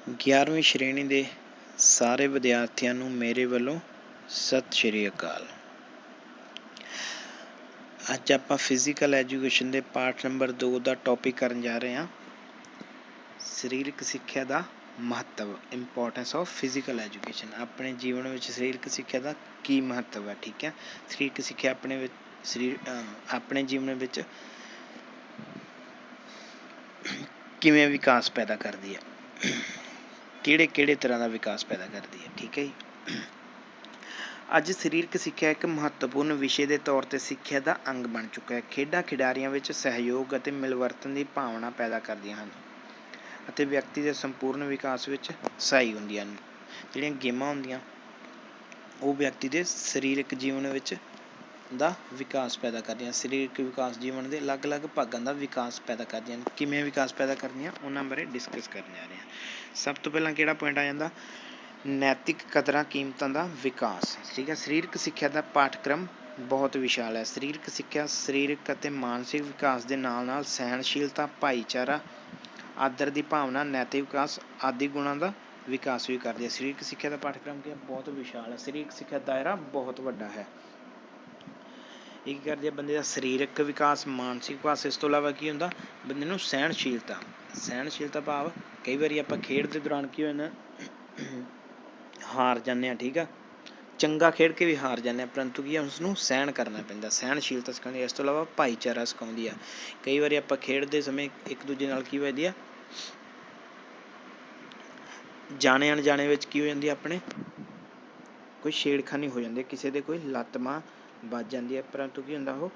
11ਵੀਂ ਸ਼੍ਰੇਣੀ ਦੇ ਸਾਰੇ ਵਿਦਿਆਰਥੀਆਂ ਨੂੰ ਮੇਰੇ ਵੱਲੋਂ ਸਤਿ ਸ਼੍ਰੀ ਅਕਾਲ। ਅੱਜ ਆਪਾਂ ਫਿਜ਼ੀਕਲ ਐਜੂਕੇਸ਼ਨ ਦੇ ਪਾਠ ਨੰਬਰ 2 ਦਾ ਟੌਪਿਕ ਕਰਨ ਜਾ ਰਹੇ ਹਾਂ, ਸਰੀਰਕ ਸਿੱਖਿਆ ਦਾ ਮਹੱਤਵ, ਇੰਪੋਰਟੈਂਸ ਆਫ ਫਿਜ਼ੀਕਲ ਐਜੂਕੇਸ਼ਨ। ਆਪਣੇ ਜੀਵਨ ਵਿੱਚ ਸਰੀਰਕ ਸਿੱਖਿਆ ਦਾ ਕੀ ਮਹੱਤਵ ਹੈ, ਠੀਕ ਹੈ। ਸਰੀਰਕ ਸਿੱਖਿਆ ਆਪਣੇ ਜੀਵਨ ਵਿੱਚ ਕਿਵੇਂ ਵਿਕਾਸ ਪੈਦਾ ਕਰਦੀ ਹੈ, ਕਿਹੜੇ ਤਰ੍ਹਾਂ ਦਾ ਵਿਕਾਸ ਪੈਦਾ ਕਰਦੀ ਹੈ, ਠੀਕ ਹੈ ਜੀ। ਅੱਜ ਸਰੀਰਕ ਸਿੱਖਿਆ ਇੱਕ ਮਹੱਤਵਪੂਰਨ ਵਿਸ਼ੇ ਦੇ ਤੌਰ 'ਤੇ ਸਿੱਖਿਆ ਦਾ ਅੰਗ ਬਣ ਚੁੱਕਾ ਹੈ। ਖੇਡਾਂ ਖਿਡਾਰੀਆਂ ਵਿੱਚ ਸਹਿਯੋਗ ਅਤੇ ਮਿਲਵਰਤਨ ਦੀ ਭਾਵਨਾ ਪੈਦਾ ਕਰਦੀਆਂ ਹਨ ਅਤੇ ਵਿਅਕਤੀ ਦੇ ਸੰਪੂਰਨ ਵਿਕਾਸ ਵਿੱਚ ਸਹਾਈ ਹੁੰਦੀਆਂ ਹਨ। ਜਿਹੜੀਆਂ ਗੇਮਾਂ ਹੁੰਦੀਆਂ ਉਹ ਵਿਅਕਤੀ ਦੇ ਸਰੀਰਕ ਜੀਵਨ ਵਿੱਚ ਦਾ ਵਿਕਾਸ ਪੈਦਾ ਕਰਦੀਆਂ। ਸਰੀਰਕ ਵਿਕਾਸ ਜੀਵਨ ਦੇ ਅਲੱਗ-ਅਲੱਗ ਭਾਗਾਂ ਦਾ ਵਿਕਾਸ ਪੈਦਾ ਕਰਦੀਆਂ ਹਨ। ਕਿਵੇਂ ਵਿਕਾਸ ਪੈਦਾ ਕਰਦੀਆਂ ਉਹਨਾਂ ਬਾਰੇ ਡਿਸਕਸ ਕਰਨ ਜਾ ਰਹੇ ਹਾਂ। ਸਭ ਤੋਂ ਪਹਿਲਾਂ ਕਿਹੜਾ ਪੁਆਇੰਟ ਆ ਜਾਂਦਾ, ਨੈਤਿਕ ਕਦਰਾਂ ਕੀਮਤਾਂ ਦਾ ਵਿਕਾਸ, ਠੀਕ ਹੈ। ਸਰੀਰਕ ਸਿੱਖਿਆ ਦਾ ਪਾਠਕ੍ਰਮ ਬਹੁਤ ਵਿਸ਼ਾਲ ਹੈ। ਸਰੀਰਕ ਸਿੱਖਿਆ ਸਰੀਰਕ ਅਤੇ ਮਾਨਸਿਕ ਵਿਕਾਸ ਦੇ ਨਾਲ ਨਾਲ ਸਹਿਣਸ਼ੀਲਤਾ, ਭਾਈਚਾਰਾ, ਆਦਰ ਦੀ ਭਾਵਨਾ, ਨੈਤਿਕ ਵਿਕਾਸ ਆਦਿ ਗੁਣਾਂ ਦਾ ਵਿਕਾਸ ਵੀ ਕਰਦੀ ਹੈ। ਸਰੀਰਕ ਸਿੱਖਿਆ ਦਾ ਪਾਠਕ੍ਰਮ ਕੀ ਹੈ, ਬਹੁਤ ਵਿਸ਼ਾਲ ਹੈ। ਸਰੀਰਕ ਸਿੱਖਿਆ ਦਾ ਦਾਇਰਾ ਬਹੁਤ ਵੱਡਾ ਹੈ। ਇਹ ਕੀ ਕਰਦੀ ਹੈ, ਬੰਦੇ ਦਾ ਸਰੀਰਕ ਵਿਕਾਸ, ਮਾਨਸਿਕ ਵਿਕਾਸ। ਇਸ ਤੋਂ ਇਲਾਵਾ ਕੀ ਹੁੰਦਾ, ਬੰਦੇ ਨੂੰ ਸਹਿਣਸ਼ੀਲਤਾ ਭਾਵ ਕਈ ਵਾਰੀ ਆਪਾਂ ਖੇਡ ਦੇ ਦੌਰਾਨ ਕੀ ਹੋ ਜਾਂਦਾ, ਹਾਰ ਜਾਂਦੇ ਹਾਂ, ਠੀਕ ਆ। ਚੰਗਾ ਖੇਡ ਕੇ ਵੀ ਹਾਰ ਜਾਂਦੇ ਹਾਂ, ਪਰੰਤੂ ਕੀ ਆ, ਉਸਨੂੰ ਸਹਿਣ ਕਰਨਾ ਪੈਂਦਾ। ਸਹਿਣਸ਼ੀਲਤਾ ਸਿਖਾਉਂਦੀ ਹੈ। ਇਸ ਤੋਂ ਇਲਾਵਾ ਭਾਈਚਾਰਾ ਸਿਖਾਉਂਦੀ ਆ। ਕਈ ਵਾਰੀ ਆਪਾਂ ਖੇਡਦੇ ਸਮੇਂ ਇੱਕ ਦੂਜੇ ਨਾਲ ਕੀ ਵੱਜਦੀ ਆ, ਜਾਣੇ ਅਣਜਾਣੇ ਵਿੱਚ ਕੀ ਹੋ ਜਾਂਦੀ ਆ, ਆਪਣੇ ਕੋਈ ਛੇੜਖਾਨੀ ਹੋ ਜਾਂਦੀ ਹੈ, ਕਿਸੇ ਦੇ ਕੋਈ ਲੱਤ ਬਾਂਹ ਵੱਜ ਜਾਂਦੀ ਹੈ, ਪਰੰਤੂ ਕੀ ਹੁੰਦਾ, ਉਹ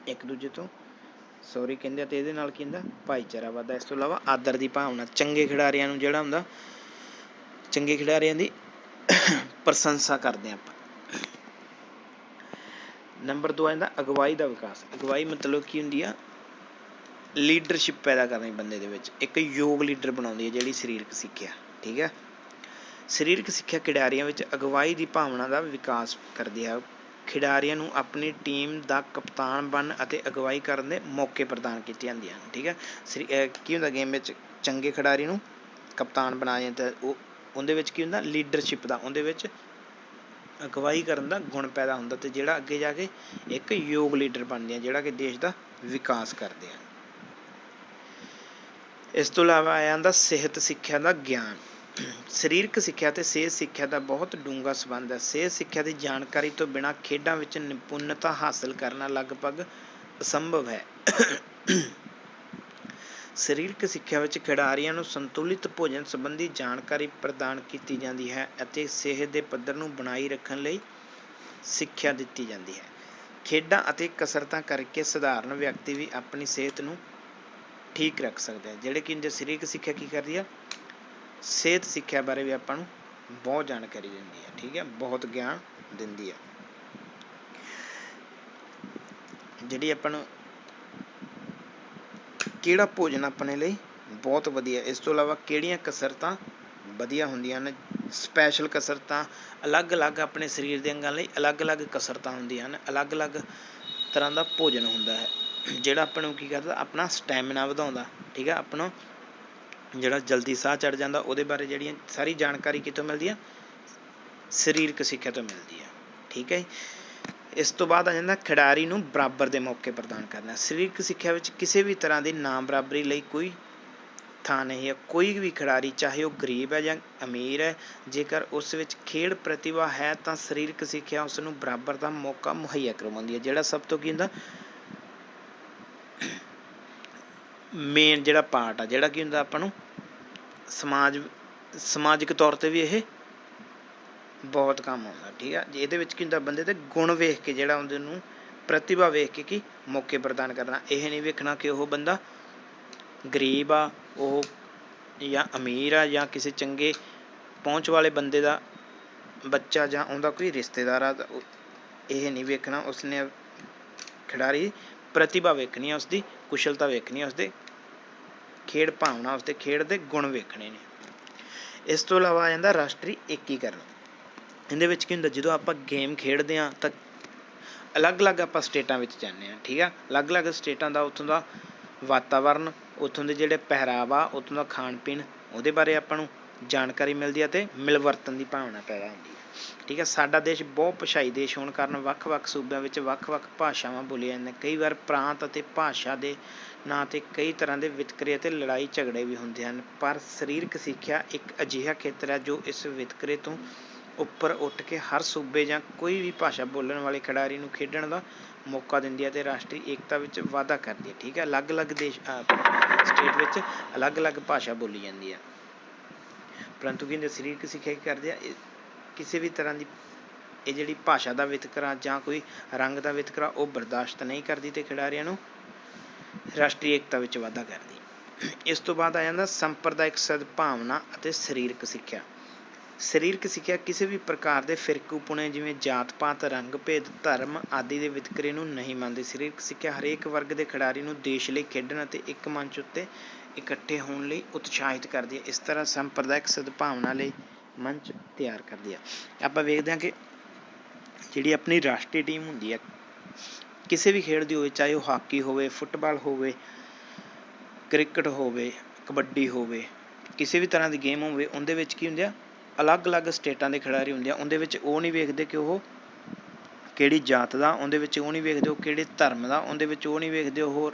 ਇੱਕ ਦੂਜੇ ਤੋਂ ਸੌਰੀ ਕਹਿੰਦੇ ਆ ਅਤੇ ਇਹਦੇ ਨਾਲ ਕੀ ਹੁੰਦਾ, ਭਾਈਚਾਰਾ ਵੱਧਦਾ। ਇਸ ਤੋਂ ਇਲਾਵਾ ਆਦਰ ਦੀ ਭਾਵਨਾ, ਚੰਗੇ ਖਿਡਾਰੀਆਂ ਨੂੰ ਜਿਹੜਾ ਹੁੰਦਾ, ਚੰਗੇ ਖਿਡਾਰੀਆਂ ਦੀ ਪ੍ਰਸ਼ੰਸਾ ਕਰਦੇ ਹਾਂ ਆਪਾਂ। ਨੰਬਰ 2 ਆ ਜਾਂਦਾ ਅਗਵਾਈ ਦਾ ਵਿਕਾਸ। ਅਗਵਾਈ ਮਤਲਬ ਕੀ ਹੁੰਦੀ ਆ, ਲੀਡਰਸ਼ਿਪ ਪੈਦਾ ਕਰਨੀ ਬੰਦੇ ਦੇ ਵਿੱਚ, ਇੱਕ ਯੋਗ ਲੀਡਰ ਬਣਾਉਂਦੀ ਹੈ ਜਿਹੜੀ ਸਰੀਰਕ ਸਿੱਖਿਆ, ਠੀਕ ਹੈ। ਸਰੀਰਕ ਸਿੱਖਿਆ ਖਿਡਾਰੀਆਂ ਵਿੱਚ ਅਗਵਾਈ ਦੀ ਭਾਵਨਾ ਦਾ ਵਿਕਾਸ ਕਰਦੀ ਹੈ। ਖਿਡਾਰੀਆਂ ਨੂੰ ਆਪਣੀ ਟੀਮ ਦਾ ਕਪਤਾਨ ਬਣਨ ਅਤੇ ਅਗਵਾਈ ਕਰਨ ਦੇ ਮੌਕੇ ਪ੍ਰਦਾਨ ਕੀਤੇ ਜਾਂਦੇ ਹਨ, ਠੀਕ ਹੈ। ਕੀ ਹੁੰਦਾ, ਗੇਮ ਵਿੱਚ ਚੰਗੇ ਖਿਡਾਰੀ ਨੂੰ ਕਪਤਾਨ ਬਣਾਇਆ ਜਾਂਦਾ, ਉਹਦੇ ਵਿੱਚ ਕੀ ਹੁੰਦਾ, ਲੀਡਰਸ਼ਿਪ ਦਾ, ਉਹਦੇ ਵਿੱਚ ਅਗਵਾਈ ਕਰਨ ਦਾ ਗੁਣ ਪੈਦਾ ਹੁੰਦਾ ਅਤੇ ਜਿਹੜਾ ਅੱਗੇ ਜਾ ਕੇ ਇੱਕ ਯੋਗ ਲੀਡਰ ਬਣਦੇ ਆ, ਜਿਹੜਾ ਕਿ ਦੇਸ਼ ਦਾ ਵਿਕਾਸ ਕਰਦੇ ਆ। ਇਸ ਤੋਂ ਇਲਾਵਾ ਆ ਜਾਂਦਾ ਸਿਹਤ ਸਿੱਖਿਆ ਦਾ ਗਿਆਨ। ਸਰੀਰਕ ਸਿੱਖਿਆ ਅਤੇ ਸਿਹਤ ਸਿੱਖਿਆ ਦਾ ਬਹੁਤ ਡੂੰਘਾ ਸੰਬੰਧ ਹੈ। ਸਿਹਤ ਸਿੱਖਿਆ ਦੀ ਜਾਣਕਾਰੀ ਤੋਂ ਬਿਨਾਂ ਖੇਡਾਂ ਵਿੱਚ ਨਿਪੁੰਨਤਾ ਹਾਸਲ ਕਰਨਾ ਲਗਭਗ ਅਸੰਭਵ ਹੈ। ਸਰੀਰਕ ਸਿੱਖਿਆ ਵਿੱਚ ਖਿਡਾਰੀਆਂ ਨੂੰ ਸੰਤੁਲਿਤ ਭੋਜਨ ਸੰਬੰਧੀ ਜਾਣਕਾਰੀ ਪ੍ਰਦਾਨ ਕੀਤੀ ਜਾਂਦੀ ਹੈ ਅਤੇ ਸਿਹਤ ਦੇ ਪੱਧਰ ਨੂੰ ਬਣਾਈ ਰੱਖਣ ਲਈ ਸਿੱਖਿਆ ਦਿੱਤੀ ਜਾਂਦੀ ਹੈ। ਖੇਡਾਂ ਅਤੇ ਕਸਰਤਾਂ ਕਰਕੇ ਸਧਾਰਨ ਵਿਅਕਤੀ ਵੀ ਆਪਣੀ ਸਿਹਤ ਨੂੰ ਠੀਕ ਰੱਖ ਸਕਦਾ ਹੈ। ਜਿਹੜੇ ਕਿ ਸਰੀਰਕ ਸਿੱਖਿਆ ਕੀ ਕਰਦੀ ਆ, ਸਿਹਤ ਸਿੱਖਿਆ ਬਾਰੇ ਵੀ ਆਪਾਂ ਨੂੰ ਬਹੁਤ ਜਾਣਕਾਰੀ ਦਿੰਦੀ ਹੈ, ਠੀਕ ਹੈ, ਬਹੁਤ ਗਿਆਨ ਦਿੰਦੀ ਹੈ। ਜਿਹੜੀ ਆਪਾਂ ਨੂੰ ਕਿਹੜਾ ਭੋਜਨ ਆਪਣੇ ਲਈ ਬਹੁਤ ਵਧੀਆ, ਇਸ ਤੋਂ ਇਲਾਵਾ ਕਿਹੜੀਆਂ ਕਸਰਤਾਂ ਵਧੀਆ ਹੁੰਦੀਆਂ ਨੇ, ਸਪੈਸ਼ਲ ਕਸਰਤਾਂ, ਅਲੱਗ-ਅਲੱਗ ਆਪਣੇ ਸਰੀਰ ਦੇ ਅੰਗਾਂ ਲਈ ਅਲੱਗ-ਅਲੱਗ ਕਸਰਤਾਂ ਹੁੰਦੀਆਂ ਹਨ, ਅਲੱਗ-ਅਲੱਗ ਤਰ੍ਹਾਂ ਦਾ ਭੋਜਨ ਹੁੰਦਾ ਹੈ ਜਿਹੜਾ ਆਪਾਂ ਨੂੰ ਕੀ ਕਰਦਾ, ਆਪਣਾ ਸਟੈਮਿਨਾ ਵਧਾਉਂਦਾ, ਠੀਕ ਹੈ। ਆਪਣਾ ਜਿਹੜਾ ਜਲਦੀ ਸਾਹ ਚੜ੍ਹ ਜਾਂਦਾ, ਉਹਦੇ ਬਾਰੇ ਜਿਹੜੀਆਂ ਸਾਰੀ ਜਾਣਕਾਰੀ ਕਿੱਥੋਂ ਮਿਲਦੀ ਆ, ਸਰੀਰਕ ਸਿੱਖਿਆ ਤੋਂ ਮਿਲਦੀ ਆ, ਠੀਕ ਹੈ। ਇਸ ਤੋਂ ਬਾਅਦ ਆ ਜਾਂਦਾ ਖਿਡਾਰੀ ਨੂੰ ਬਰਾਬਰ ਦੇ ਮੌਕੇ ਪ੍ਰਦਾਨ ਕਰਨਾ। ਸਰੀਰਕ ਸਿੱਖਿਆ ਵਿੱਚ ਕਿਸੇ ਵੀ ਤਰ੍ਹਾਂ ਦੀ ਨਾ ਬਰਾਬਰੀ ਲਈ ਕੋਈ ਥਾਂ ਨਹੀਂ ਹੈ। ਕੋਈ ਵੀ ਖਿਡਾਰੀ ਚਾਹੇ ਉਹ ਗਰੀਬ ਹੈ ਜਾਂ ਅਮੀਰ ਹੈ, ਜੇਕਰ ਉਸ ਵਿੱਚ ਖੇਡ ਪ੍ਰਤਿਭਾ ਹੈ ਤਾਂ ਸਰੀਰਕ ਸਿੱਖਿਆ ਉਸ ਨੂੰ ਬਰਾਬਰ ਦਾ ਮੌਕਾ ਮੁਹੱਈਆ ਕਰਵਾਉਂਦੀ ਹੈ। ਜਿਹੜਾ ਸਭ ਤੋਂ ਕੀ ਹੁੰਦਾ, ਮੇਨ ਜਿਹੜਾ ਪਾਰਟ ਆ, ਜਿਹੜਾ ਕੀ ਹੁੰਦਾ, ਆਪਾਂ ਨੂੰ ਸਮਾਜਿਕ ਤੌਰ 'ਤੇ ਵੀ ਇਹ ਬਹੁਤ ਕੰਮ ਆਉਂਦਾ, ਠੀਕ ਆ। ਇਹਦੇ ਵਿੱਚ ਕੀ ਹੁੰਦਾ, ਬੰਦੇ ਦੇ ਗੁਣ ਵੇਖ ਕੇ, ਜਿਹੜਾ ਉਹਦੇ ਨੂੰ ਪ੍ਰਤਿਭਾ ਵੇਖ ਕੇ ਕੀ ਮੌਕੇ ਪ੍ਰਦਾਨ ਕਰਨਾ। ਇਹ ਨਹੀਂ ਵੇਖਣਾ ਕਿ ਉਹ ਬੰਦਾ ਗਰੀਬ ਆ, ਉਹ ਜਾਂ ਅਮੀਰ ਆ, ਜਾਂ ਕਿਸੇ ਚੰਗੇ ਪਹੁੰਚ ਵਾਲੇ ਬੰਦੇ ਦਾ ਬੱਚਾ ਜਾਂ ਉਹਦਾ ਕੋਈ ਰਿਸ਼ਤੇਦਾਰ ਆ, ਇਹ ਨਹੀਂ ਵੇਖਣਾ। ਉਸਨੇ ਖਿਡਾਰੀ ਪ੍ਰਤਿਭਾ ਵੇਖਣੀ ਆ, ਉਸਦੀ ਕੁਸ਼ਲਤਾ ਵੇਖਣੀ ਆ, ਉਸਦੇ ਖੇਡ ਭਾਵਨਾ, ਉਸਦੇ ਖੇਡ ਦੇ ਗੁਣ ਵੇਖਣੇ ਨੇ। ਇਸ ਤੋਂ ਇਲਾਵਾ ਆ ਜਾਂਦਾ ਰਾਸ਼ਟਰੀ ਏਕੀਕਰਨ। ਇਹਦੇ ਵਿੱਚ ਕੀ ਹੁੰਦਾ, ਜਦੋਂ ਆਪਾਂ ਗੇਮ ਖੇਡਦੇ ਹਾਂ ਤਾਂ ਅਲੱਗ-ਅਲੱਗ ਆਪਾਂ ਸਟੇਟਾਂ ਵਿੱਚ ਜਾਂਦੇ ਹਾਂ, ਠੀਕ ਆ। ਅਲੱਗ-ਅਲੱਗ ਸਟੇਟਾਂ ਦਾ ਉੱਥੋਂ ਦਾ ਵਾਤਾਵਰਨ, ਉੱਥੋਂ ਦੇ ਜਿਹੜੇ ਪਹਿਰਾਵਾ, ਉੱਥੋਂ ਦਾ ਖਾਣ ਪੀਣ, ਉਹਦੇ ਬਾਰੇ ਆਪਾਂ ਨੂੰ ਜਾਣਕਾਰੀ ਮਿਲਦੀ ਹੈ ਅਤੇ ਮਿਲਵਰਤਨ ਦੀ ਭਾਵਨਾ ਪੈਦਾ ਹੁੰਦੀ ਹੈ। ਠੀਕ ਹੈ, ਸਾਡਾ ਦੇਸ਼ ਬਹੁਤ ਭਾਸ਼ਾਈ ਦੇਸ਼ ਹੋਣ ਕਾਰਨ ਵੱਖ-ਵੱਖ ਸੂਬਿਆਂ ਵਿੱਚ ਵੱਖ-ਵੱਖ ਭਾਸ਼ਾਵਾਂ ਬੋਲੀਆਂ ਜਾਂਦੀਆਂ। ਕਈ ਵਾਰ ਪ੍ਰਾਂਤ ਅਤੇ ਭਾਸ਼ਾ ਦੇ ਨਾਂ 'ਤੇ ਕਈ ਤਰ੍ਹਾਂ ਦੇ ਵਿਤਕਰੇ ਅਤੇ ਲੜਾਈ ਝਗੜੇ ਵੀ ਹੁੰਦੇ ਹਨ, ਪਰ ਸਰੀਰਕ ਸਿੱਖਿਆ ਇੱਕ ਅਜਿਹਾ ਖੇਤਰ ਹੈ ਜੋ ਇਸ ਵਿਤਕਰੇ ਤੋਂ ਉੱਪਰ ਉੱਠ ਕੇ ਹਰ ਸੂਬੇ ਜਾਂ ਕੋਈ ਵੀ ਭਾਸ਼ਾ ਬੋਲਣ ਵਾਲੇ ਖਿਡਾਰੀ ਨੂੰ ਖੇਡਣ ਦਾ ਮੌਕਾ ਦਿੰਦੀ ਹੈ ਅਤੇ ਰਾਸ਼ਟਰੀ ਏਕਤਾ ਵਿੱਚ ਵਾਧਾ ਕਰਦੀ ਹੈ। ਠੀਕ ਹੈ, ਅਲੱਗ-ਅਲੱਗ ਸਟੇਟ ਵਿੱਚ ਅਲੱਗ-ਅਲੱਗ ਭਾਸ਼ਾ ਬੋਲੀ ਜਾਂਦੀ ਹੈ, ਪਰੰਤੂ ਕੀ ਹੁੰਦੀ ਸਰੀਰਕ ਸਿੱਖਿਆ ਕੀ ਕਰਦੇ ਆ, ਕਿਸੇ ਵੀ ਤਰ੍ਹਾਂ ਦੀ ਇਹ ਜਿਹੜੀ ਭਾਸ਼ਾ ਦਾ ਵਿਤਕਰਾ ਜਾਂ ਕੋਈ ਰੰਗ ਦਾ ਵਿਤਕਰਾ ਉਹ ਬਰਦਾਸ਼ਤ ਨਹੀਂ ਕਰਦੀ ਅਤੇ ਖਿਡਾਰੀਆਂ ਨੂੰ ਰਾਸ਼ਟਰੀ ਏਕਤਾ ਵਿੱਚ ਵਾਧਾ ਕਰਦੀ। ਇਸ ਤੋਂ ਬਾਅਦ ਆ ਜਾਂਦਾ ਸੰਪਰਦਾਇਕ ਸਦਭਾਵਨਾ ਅਤੇ ਸਰੀਰਕ ਸਿੱਖਿਆ। ਸਰੀਰਕ ਸਿੱਖਿਆ ਕਿਸੇ ਵੀ ਪ੍ਰਕਾਰ ਦੇ ਫਿਰਕੂਪੁਣੇ ਜਿਵੇਂ ਜਾਤ ਪਾਤ, ਰੰਗ ਭੇਦ, ਧਰਮ ਆਦਿ ਦੇ ਵਿਤਕਰੇ ਨੂੰ ਨਹੀਂ ਮੰਨਦੀ। ਸਰੀਰਕ ਸਿੱਖਿਆ ਹਰੇਕ ਵਰਗ ਦੇ ਖਿਡਾਰੀ ਨੂੰ ਦੇਸ਼ ਲਈ ਖੇਡਣ ਅਤੇ ਇੱਕ ਮੰਚ ਉੱਤੇ ਇਕੱਠੇ ਹੋਣ ਲਈ ਉਤਸ਼ਾਹਿਤ ਕਰਦੀ ਹੈ। ਇਸ ਤਰ੍ਹਾਂ ਸੰਪਰਦਾਇਕ ਸਦਭਾਵਨਾ ਲਈ ਮੰਚ ਤਿਆਰ ਕਰਦੀ ਹੈ। ਆਪਾਂ ਵੇਖਦੇ ਹਾਂ ਕਿ ਜਿਹੜੀ ਆਪਣੀ ਰਾਸ਼ਟਰੀ ਟੀਮ ਹੁੰਦੀ ਹੈ ਕਿਸੇ ਵੀ ਖੇਡ ਦੀ ਹੋਵੇ, ਚਾਹੇ ਉਹ ਹਾਕੀ ਹੋਵੇ, ਫੁੱਟਬਾਲ ਹੋਵੇ, ਕ੍ਰਿਕਟ ਹੋਵੇ, ਕਬੱਡੀ ਹੋਵੇ, ਕਿਸੇ ਵੀ ਤਰ੍ਹਾਂ ਦੀ ਗੇਮ ਹੋਵੇ, ਉਹਦੇ ਵਿੱਚ ਕੀ ਹੁੰਦੇ ਆ ਅਲੱਗ-ਅਲੱਗ ਸਟੇਟਾਂ ਦੇ ਖਿਡਾਰੀ ਹੁੰਦੇ ਆ। ਉਹਦੇ ਵਿੱਚ ਉਹ ਨਹੀਂ ਵੇਖਦੇ ਕਿ ਉਹ ਕਿਹੜੀ ਜਾਤ ਦਾ, ਉਹਦੇ ਵਿੱਚ ਉਹ ਨਹੀਂ ਵੇਖਦੇ ਉਹ ਕਿਹੜੇ ਧਰਮ ਦਾ, ਉਹਦੇ ਵਿੱਚ ਉਹ ਨਹੀਂ ਵੇਖਦੇ ਉਹ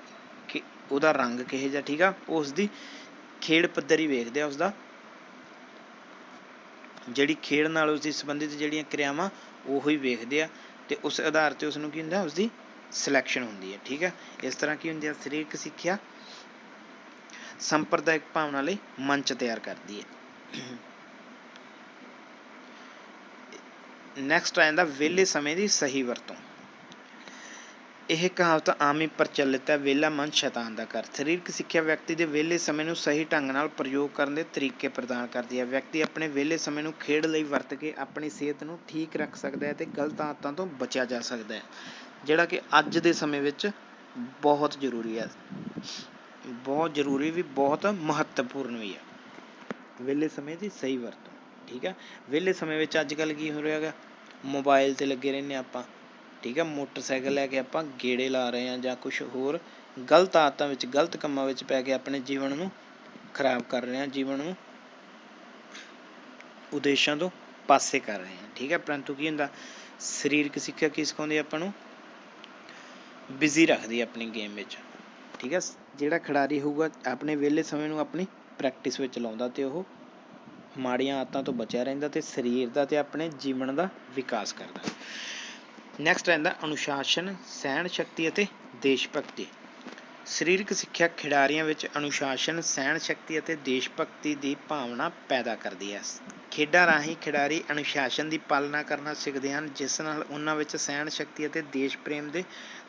ਕਿ ਉਹਦਾ ਰੰਗ ਕਿਹੋ ਜਿਹਾ। ਠੀਕ ਆ, ਉਸ ਦੀ ਖੇਡ ਪੱਧਰ ਹੀ ਵੇਖਦੇ ਆ, ਉਸਦਾ ਜਿਹੜੀ ਖੇਡ ਨਾਲ ਉਸਦੀ ਸੰਬੰਧਿਤ ਜਿਹੜੀਆਂ ਕਿਰਿਆਵਾਂ ਉਹੋ ਹੀ ਵੇਖਦੇ ਆ ਅਤੇ ਉਸ ਆਧਾਰ 'ਤੇ ਉਸਨੂੰ ਕੀ ਹੁੰਦਾ ਉਸਦੀ ਸਿਲੈਕਸ਼ਨ ਹੁੰਦੀ ਹੈ। ਠੀਕ ਹੈ, ਇਸ ਤਰ੍ਹਾਂ ਕੀ ਹੁੰਦੀ ਹੈ ਸਰੀਰਕ ਸਿੱਖਿਆ ਸੰਪਰਦਾਇਕ ਭਾਵਨਾ ਲਈ ਮੰਚ ਤਿਆਰ ਕਰਦੀ ਹੈ। ਨੈਕਸਟ ਆ ਜਾਂਦਾ ਵਿਹਲੇ ਸਮੇਂ ਦੀ ਸਹੀ ਵਰਤੋਂ। ਇਹ ਕਹਾਵਤ ਆਮ ਹੀ ਪ੍ਰਚਲਿਤ ਹੈ, ਵਿਹਲਾ ਮਨ ਸ਼ੈਤਾਨ ਦਾ ਘਰ। ਸਰੀਰਕ ਸਿੱਖਿਆ ਵਿਅਕਤੀ ਦੇ ਵਿਹਲੇ ਸਮੇਂ ਨੂੰ ਸਹੀ ਢੰਗ ਨਾਲ ਪ੍ਰਯੋਗ ਕਰਨ ਦੇ ਤਰੀਕੇ ਪ੍ਰਦਾਨ ਕਰਦੀ ਹੈ। ਵਿਅਕਤੀ ਆਪਣੇ ਵਿਹਲੇ ਸਮੇਂ ਨੂੰ ਖੇਡ ਲਈ ਵਰਤ ਕੇ ਆਪਣੀ ਸਿਹਤ ਨੂੰ ਠੀਕ ਰੱਖ ਸਕਦਾ ਹੈ ਅਤੇ ਗਲਤ ਆਦਤਾਂ ਤੋਂ ਬਚਿਆ ਜਾ ਸਕਦਾ ਹੈ, ਜਿਹੜਾ ਕਿ ਅੱਜ ਦੇ ਸਮੇਂ ਵਿੱਚ ਬਹੁਤ ਜ਼ਰੂਰੀ ਹੈ, ਬਹੁਤ ਜ਼ਰੂਰੀ ਵੀ ਬਹੁਤ ਮਹੱਤਵਪੂਰਨ ਵੀ ਹੈ ਵਿਹਲੇ ਸਮੇਂ ਦੀ ਸਹੀ ਵਰਤੋਂ। ਠੀਕ ਹੈ, ਵਿਹਲੇ ਸਮੇਂ ਵਿੱਚ ਅੱਜ ਕੱਲ੍ਹ ਕੀ ਹੋ ਰਿਹਾ ਗਾ, ਮੋਬਾਇਲ 'ਤੇ ਲੱਗੇ ਰਹਿੰਦੇ ਆਪਾਂ। ਠੀਕ ਹੈ, ਮੋਟਰਸਾਈਕਲ ਲੈ ਕੇ ਆਪਾਂ ਗੇੜੇ ਲਾ ਰਹੇ ਹਾਂ ਜਾਂ ਕੁਛ ਹੋਰ ਗਲਤ ਆਦਤਾਂ ਵਿੱਚ ਗਲਤ ਕੰਮਾਂ ਵਿੱਚ ਪੈ ਕੇ ਆਪਣੇ ਜੀਵਨ ਨੂੰ ਖਰਾਬ ਕਰ ਰਹੇ ਹਾਂ, ਜੀਵਨ ਨੂੰ ਉਦੇਸ਼ਾਂ ਤੋਂ ਪਾਸੇ ਕਰ ਰਹੇ ਹਾਂ। ਠੀਕ ਹੈ, ਪਰੰਤੂ ਕੀ ਹੁੰਦਾ ਸਰੀਰਕ ਸਿੱਖਿਆ ਕੀ ਸਿਖਾਉਂਦੀ ਆਪਾਂ ਨੂੰ ਬਿਜ਼ੀ ਰੱਖਦੀ ਹੈ ਆਪਣੀ ਗੇਮ ਵਿੱਚ। ਠੀਕ ਹੈ, ਜਿਹੜਾ ਖਿਡਾਰੀ ਹੋਊਗਾ ਆਪਣੇ ਵਿਹਲੇ ਸਮੇਂ ਨੂੰ ਆਪਣੀ ਪ੍ਰੈਕਟਿਸ ਵਿੱਚ ਲਾਉਂਦਾ ਅਤੇ ਉਹ ਮਾੜੀਆਂ ਆਦਤਾਂ ਤੋਂ ਬਚਿਆ ਰਹਿੰਦਾ ਅਤੇ ਸਰੀਰ ਦਾ ਅਤੇ ਆਪਣੇ ਜੀਵਨ ਦਾ ਵਿਕਾਸ ਕਰਦਾ। ਨੈਕਸਟ ਰਹਿੰਦਾ ਅਨੁਸ਼ਾਸਨ, ਸਹਿਣ ਸ਼ਕਤੀ ਅਤੇ ਦੇਸ਼ ਭਗਤੀ। ਸਰੀਰਕ ਸਿੱਖਿਆ ਖਿਡਾਰੀਆਂ ਵਿੱਚ ਅਨੁਸ਼ਾਸਨ, ਸਹਿਣ ਸ਼ਕਤੀ ਅਤੇ ਦੇਸ਼ ਭਗਤੀ ਦੀ ਭਾਵਨਾ ਪੈਦਾ ਕਰਦੀ ਹੈ। ਖੇਡਾਂ ਰਾਹੀਂ ਖਿਡਾਰੀ ਅਨੁਸ਼ਾਸਨ ਦੀ ਪਾਲਣਾ ਕਰਨਾ ਸਿੱਖਦੇ ਹਨ, ਜਿਸ ਨਾਲ ਉਹਨਾਂ ਵਿੱਚ ਸਹਿਣ ਸ਼ਕਤੀ ਅਤੇ ਦੇਸ਼ ਪ੍ਰੇਮ ਦੇ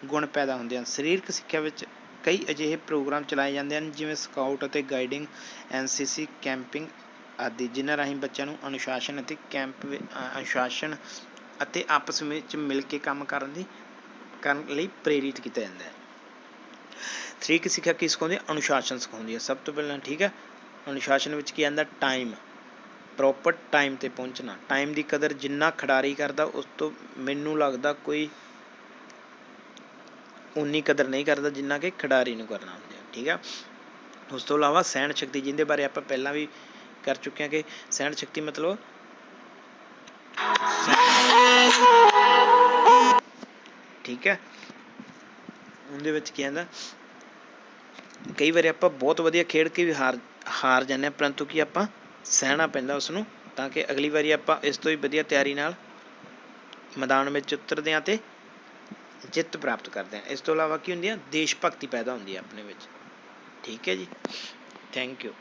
ਗੁਣ ਪੈਦਾ ਹੁੰਦੇ ਹਨ। ਸਰੀਰਕ ਸਿੱਖਿਆ ਵਿੱਚ ਕਈ ਅਜਿਹੇ ਪ੍ਰੋਗਰਾਮ ਚਲਾਏ ਜਾਂਦੇ ਹਨ ਜਿਵੇਂ ਸਕਾਊਟ ਅਤੇ ਗਾਈਡਿੰਗ, NCC ਕੈਂਪਿੰਗ ਆਦਿ, ਜਿਨ੍ਹਾਂ ਰਾਹੀਂ ਬੱਚਿਆਂ ਨੂੰ ਅਨੁਸ਼ਾਸਨ ਅਤੇ ਆਪਸ ਵਿੱਚ ਮਿਲ ਕੇ ਕੰਮ ਕਰਨ ਲਈ ਪ੍ਰੇਰਿਤ ਕੀਤਾ ਜਾਂਦਾ ਹੈ। ਸਰੀਰਕ ਸਿੱਖਿਆ ਕੀ ਸਿਖਾਉਂਦੀ ਹੈ ਅਨੁਸ਼ਾਸਨ ਸਿਖਾਉਂਦੀ ਹੈ ਸਭ ਤੋਂ ਪਹਿਲਾਂ। ਠੀਕ ਹੈ, ਅਨੁਸ਼ਾਸਨ ਵਿੱਚ ਕੀ ਆਉਂਦਾ ਟਾਈਮ, ਪ੍ਰੋਪਰ ਟਾਈਮ 'ਤੇ ਪਹੁੰਚਣਾ। ਟਾਈਮ ਦੀ ਕਦਰ ਜਿੰਨਾ ਖਿਡਾਰੀ ਕਰਦਾ ਉਸ ਤੋਂ ਮੈਨੂੰ ਲੱਗਦਾ ਕੋਈ ਉਨੀ ਕਦਰ ਨਹੀਂ ਕਰਦਾ ਜਿੰਨਾ ਕਿ ਖਿਡਾਰੀ ਨੂੰ ਕਰਨਾ ਹੁੰਦਾ। ਠੀਕ ਹੈ, ਉਸ ਤੋਂ ਇਲਾਵਾ ਸਹਿਣ ਸ਼ਕਤੀ, ਜਿਹਦੇ ਬਾਰੇ ਆਪਾਂ ਪਹਿਲਾਂ ਵੀ ਕਰ ਚੁੱਕੇ ਹਾਂ ਕਿ ਸਹਿਣ ਸ਼ਕਤੀ ਮਤਲਬ ਠੀਕ ਹੈ, ਉਹਦੇ ਵਿੱਚ ਕੀ ਆਉਂਦਾ ਕਈ ਵਾਰੀ ਆਪਾਂ ਬਹੁਤ ਵਧੀਆ ਖੇਡ ਕੇ ਵੀ ਹਾਰ ਜਾਂਦੇ ਹਾਂ, ਪਰੰਤੂ ਕੀ ਆਪਾਂ ਸਹਿਣਾ ਪੈਂਦਾ ਉਸਨੂੰ, ਤਾਂ ਕਿ ਅਗਲੀ ਵਾਰੀ ਆਪਾਂ ਇਸ ਤੋਂ ਵੀ ਵਧੀਆ ਤਿਆਰੀ ਨਾਲ ਮੈਦਾਨ ਵਿੱਚ ਉਤਰਦੇ ਹਾਂ ਅਤੇ ਜਿੱਤ ਪ੍ਰਾਪਤ ਕਰਦੇ ਹਾਂ। ਇਸ ਤੋਂ ਇਲਾਵਾ ਕੀ ਹੁੰਦੀ ਹੈ ਦੇਸ਼ ਭਗਤੀ ਪੈਦਾ ਹੁੰਦੀ ਹੈ ਆਪਣੇ ਵਿੱਚ। ਠੀਕ ਹੈ ਜੀ, ਥੈਂਕ ਯੂ।